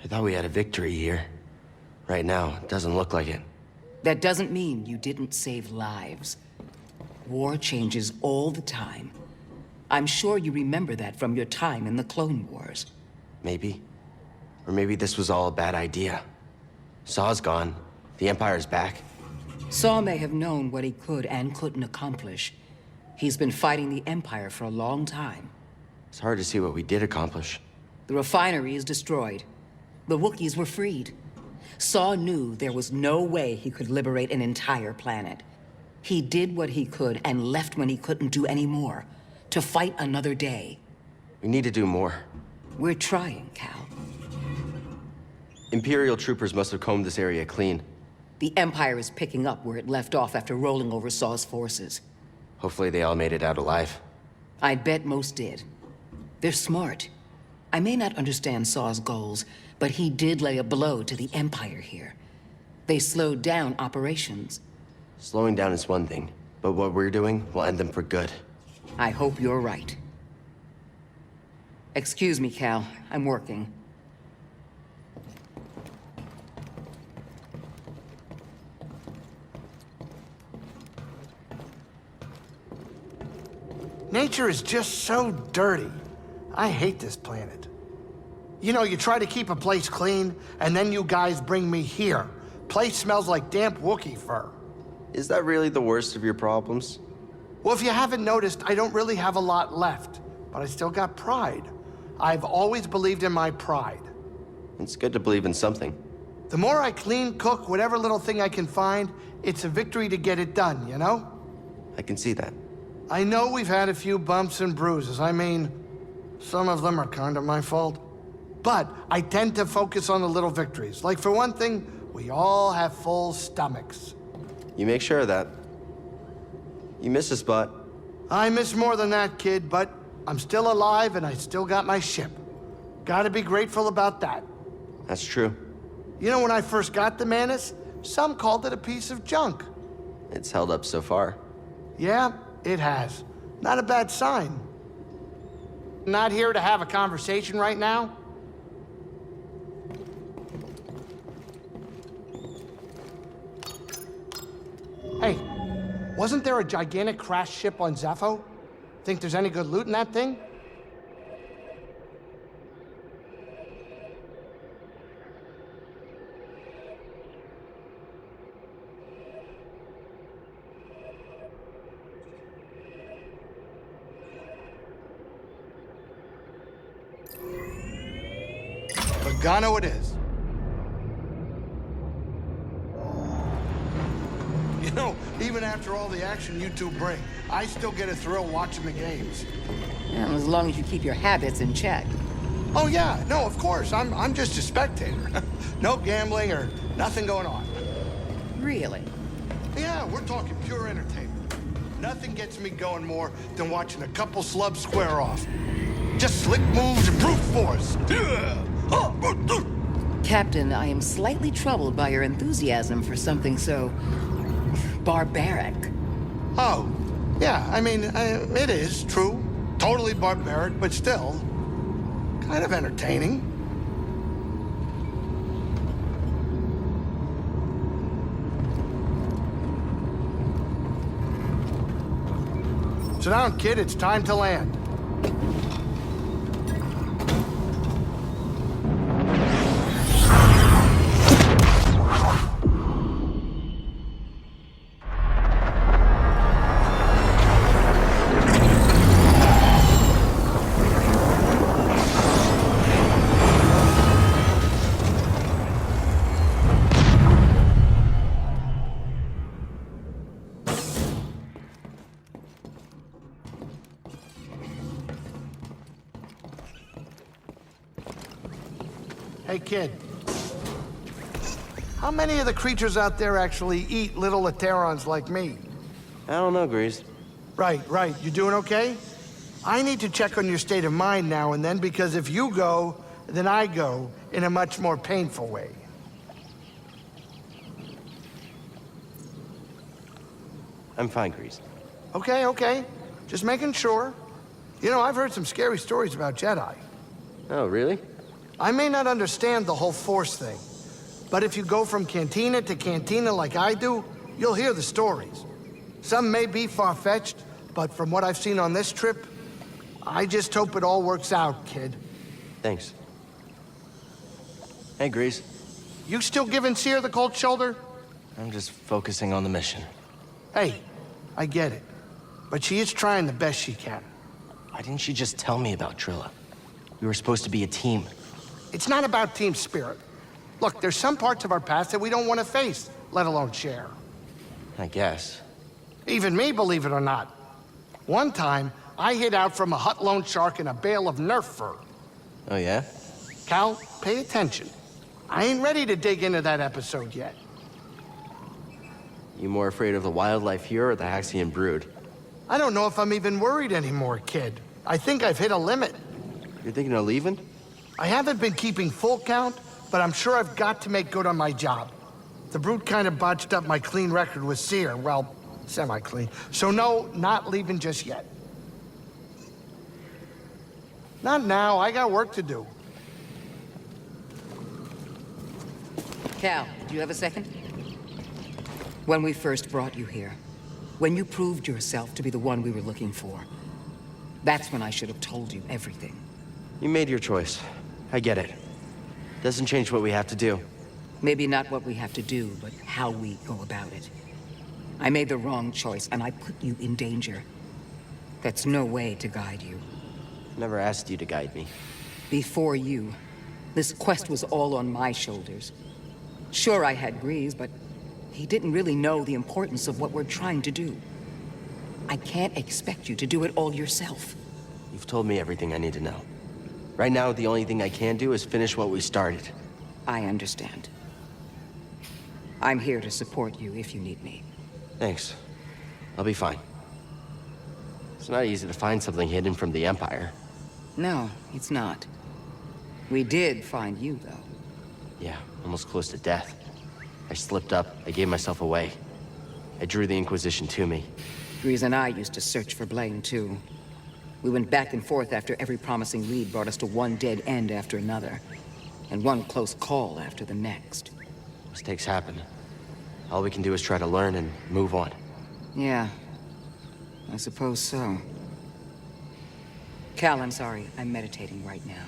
I thought we had a victory here. Right now, it doesn't look like it. That doesn't mean you didn't save lives. War changes all the time. I'm sure you remember that from your time in the Clone Wars. Maybe. Or maybe this was all a bad idea. Saw's gone. The Empire's back. Saw may have known what he could and couldn't accomplish. He's been fighting the Empire for a long time. It's hard to see what we did accomplish. The refinery is destroyed. The Wookiees were freed. Saw knew there was no way he could liberate an entire planet. He did what he could and left when he couldn't do any more, to fight another day. We need to do more. We're trying, Cal. Imperial troopers must have combed this area clean. The Empire is picking up where it left off after rolling over Saw's forces. Hopefully they all made it out alive. I bet most did. They're smart. I may not understand Saw's goals, but he did lay a blow to the Empire here. They slowed down operations. Slowing down is one thing, but what we're doing will end them for good. I hope you're right. Excuse me, Cal. I'm working. Nature is just so dirty. I hate this planet. You know, you try to keep a place clean, and then you guys bring me here. Place smells like damp Wookiee fur. Is that really the worst of your problems? Well, if you haven't noticed, I don't really have a lot left, but I still got pride. I've always believed in my pride. It's good to believe in something. The more I clean, cook, whatever little thing I can find, it's a victory to get it done, you know? I can see that. I know we've had a few bumps and bruises. I mean, some of them are kind of my fault. But I tend to focus on the little victories. Like, for one thing, we all have full stomachs. You make sure of that. You miss a spot. I miss more than that, kid, but I'm still alive and I still got my ship. Gotta be grateful about that. That's true. You know, when I first got the Manus, some called it a piece of junk. It's held up so far. Yeah, it has. Not a bad sign. Not here to have a conversation right now. Hey, wasn't there a gigantic crashed ship on Zepho? Think there's any good loot in that thing? Pagano it is. You know, even after all the action you two bring, I still get a thrill watching the games. Yeah, as long as you keep your habits in check. Oh yeah, no, of course. I'm just a spectator. No gambling or nothing going on. Really? Yeah, we're talking pure entertainment. Nothing gets me going more than watching a couple slubs square off. Just slick moves and brute force. Captain, I am slightly troubled by your enthusiasm for something so barbaric. Oh, yeah, I mean, it is true. Totally barbaric, but still kind of entertaining. Sit down, kid. It's time to land. Hey, kid. How many of the creatures out there actually eat little Aterons like me? I don't know, Grease. Right. You doing okay? I need to check on your state of mind now and then, because if you go, then I go in a much more painful way. I'm fine, Grease. Okay. Just making sure. You know, I've heard some scary stories about Jedi. Oh, really? I may not understand the whole Force thing, but if you go from cantina to cantina like I do, you'll hear the stories. Some may be far-fetched, but from what I've seen on this trip, I just hope it all works out, kid. Thanks. Hey, Grease. You still giving Seer the cold shoulder? I'm just focusing on the mission. Hey, I get it. But she is trying the best she can. Why didn't she just tell me about Trilla? We were supposed to be a team. It's not about team spirit. Look, there's some parts of our past that we don't want to face, let alone share. I guess. Even me, believe it or not. One time, I hid out from a hut loan shark in a bale of Nerf fur. Oh, yeah? Cal, pay attention. I ain't ready to dig into that episode yet. You more afraid of the wildlife here or the Haxian brood? I don't know if I'm even worried anymore, kid. I think I've hit a limit. You're thinking of leaving? I haven't been keeping full count, but I'm sure I've got to make good on my job. The brute kind of botched up my clean record with Seer. Well, semi-clean. So no, not leaving just yet. Not now. I got work to do. Cal, do you have a second? When we first brought you here, when you proved yourself to be the one we were looking for, that's when I should have told you everything. You made your choice. I get it. Doesn't change what we have to do. Maybe not what we have to do, but how we go about it. I made the wrong choice, and I put you in danger. That's no way to guide you. Never asked you to guide me. Before you, this quest was all on my shoulders. Sure, I had Grease, but he didn't really know the importance of what we're trying to do. I can't expect you to do it all yourself. You've told me everything I need to know. Right now, the only thing I can do is finish what we started. I understand. I'm here to support you if you need me. Thanks. I'll be fine. It's not easy to find something hidden from the Empire. No, it's not. We did find you, though. Yeah, almost close to death. I slipped up, I gave myself away. I drew the Inquisition to me. Grease and I used to search for Blaine, too. We went back and forth after every promising lead brought us to one dead end after another, and one close call after the next. Mistakes happen. All we can do is try to learn and move on. Yeah, I suppose so. Cal, I'm sorry. I'm meditating right now.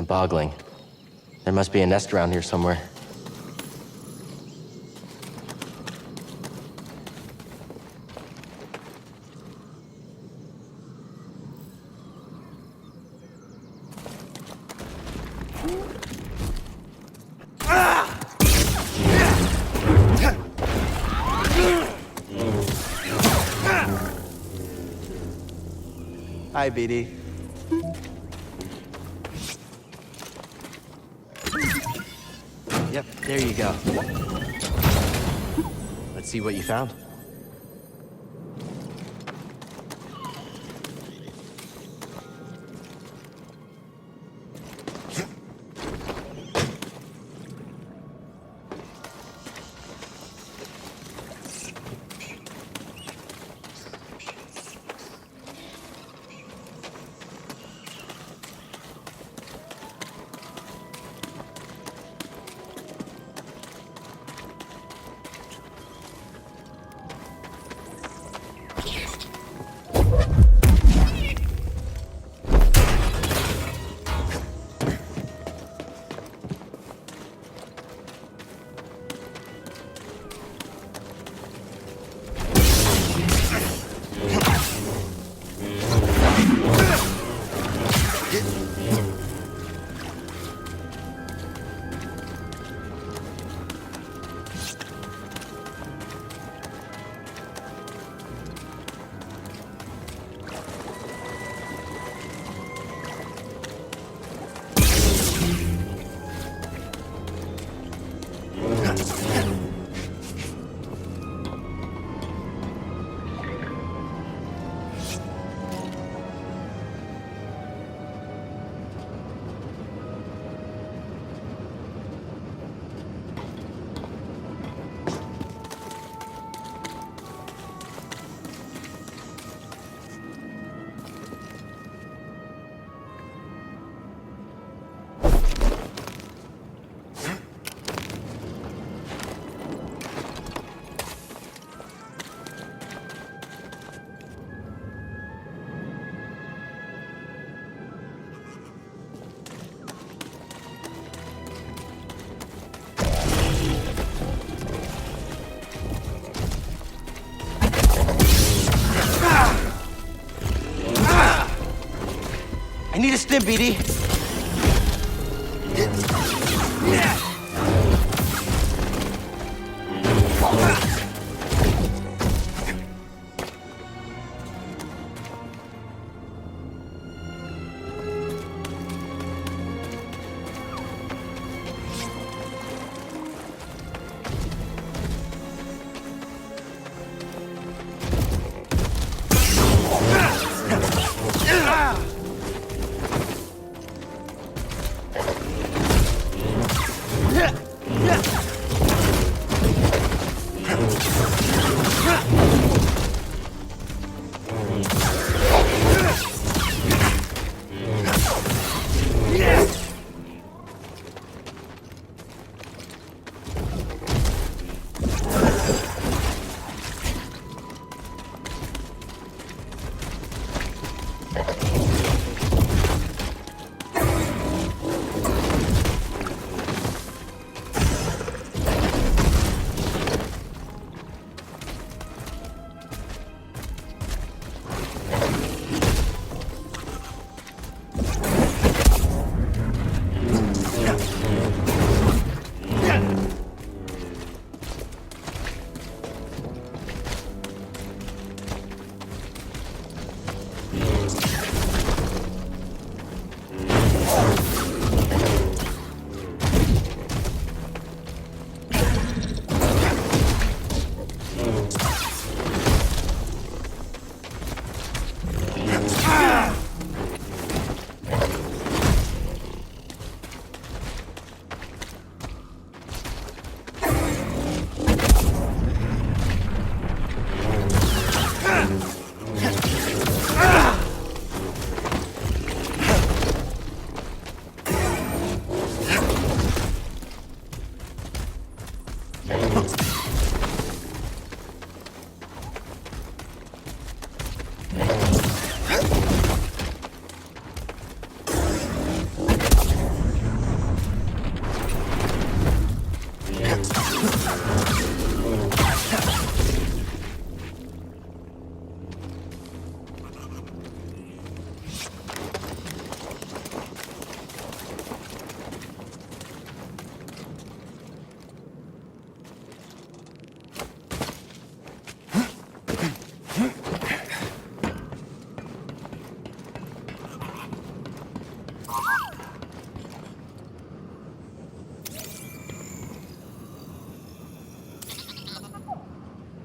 Boggling. There must be a nest around here somewhere. Hi, BD. Yep, there you go. Let's see what you found. I need a stim, BD.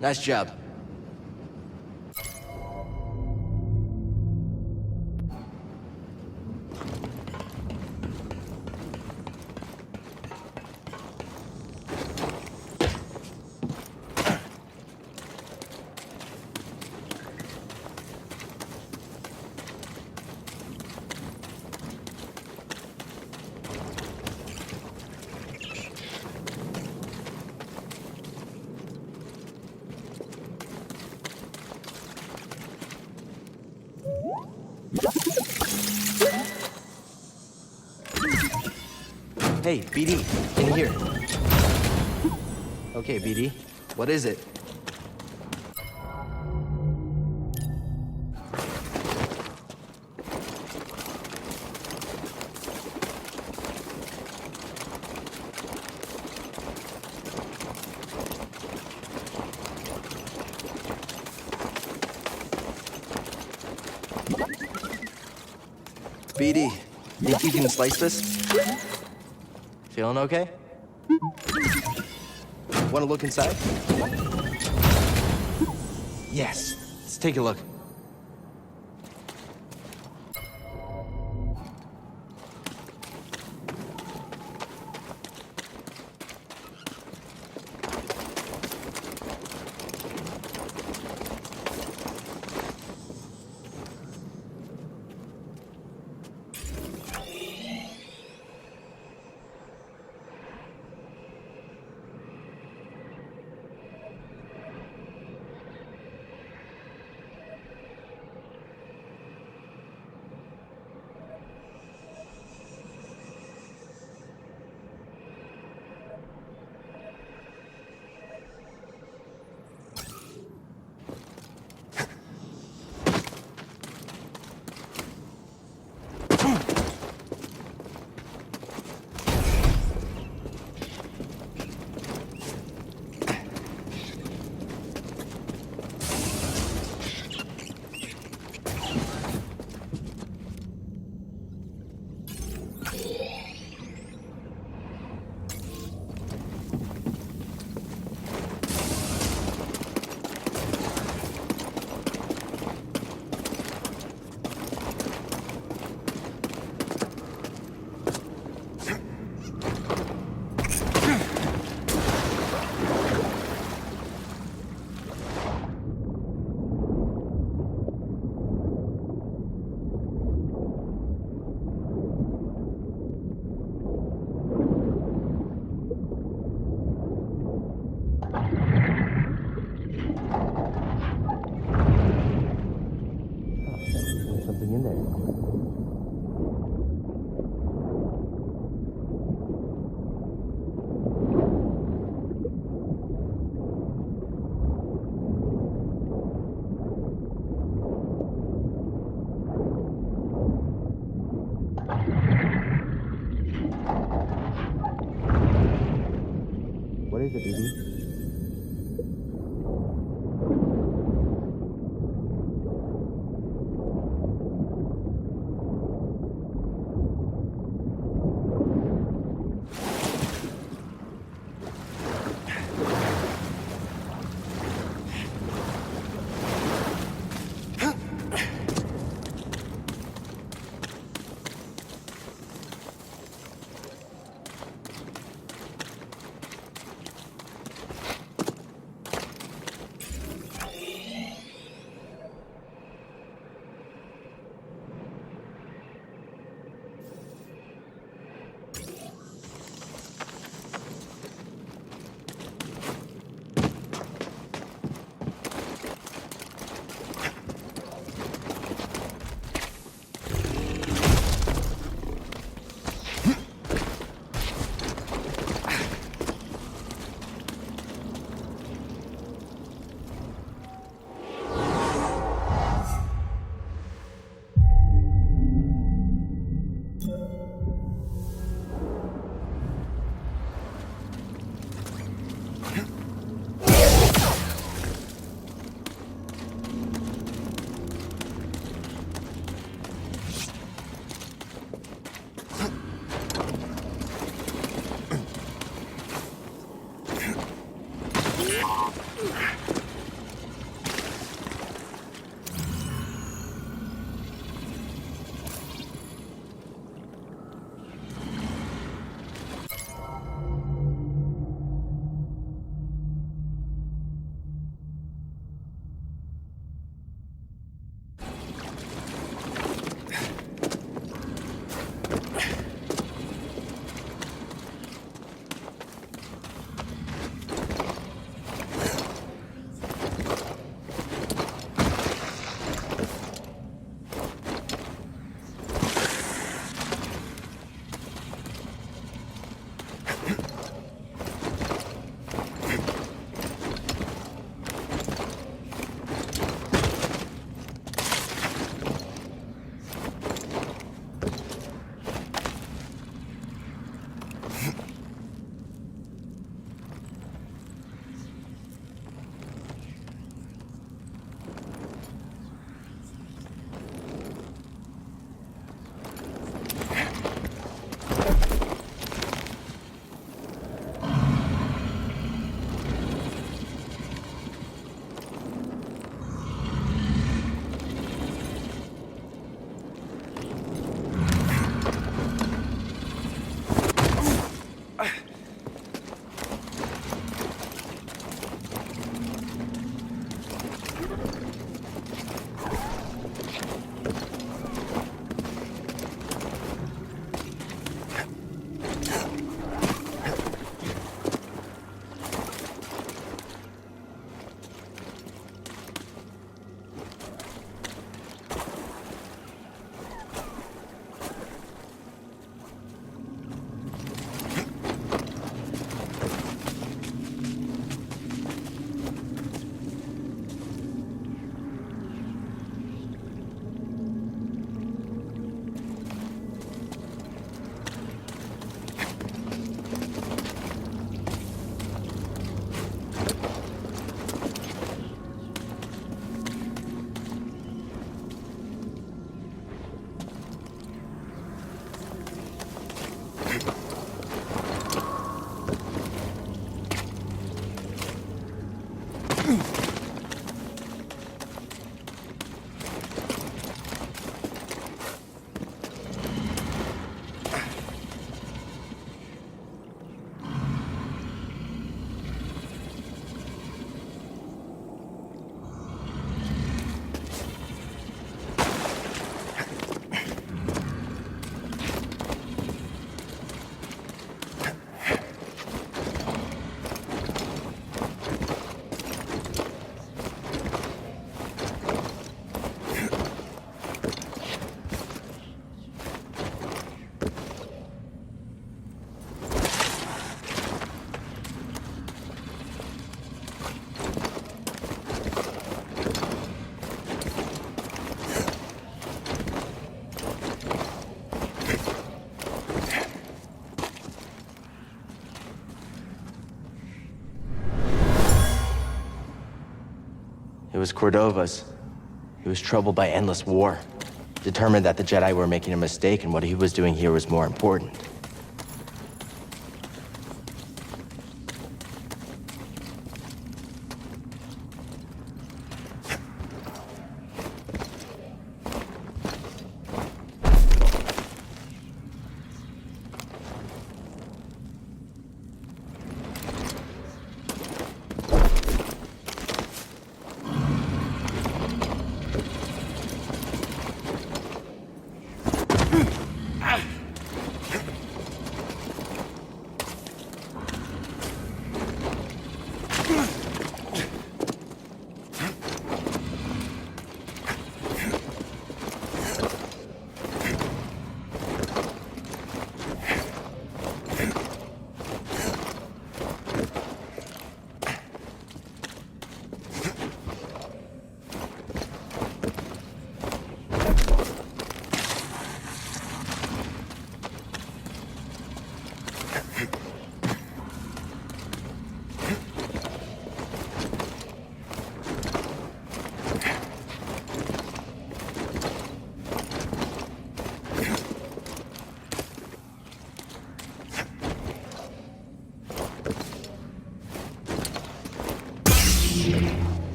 Nice job. Hey, BD, in here. Okay, BD, what is it? BD, think you can slice this? Feeling okay? Want to look inside? Yes. Let's take a look. Something in there. What is it, BD? was Cordova's. He was troubled by endless war, determined that the Jedi were making a mistake and what he was doing here was more important.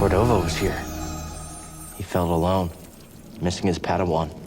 Cordova was here. He felt alone, missing his Padawan.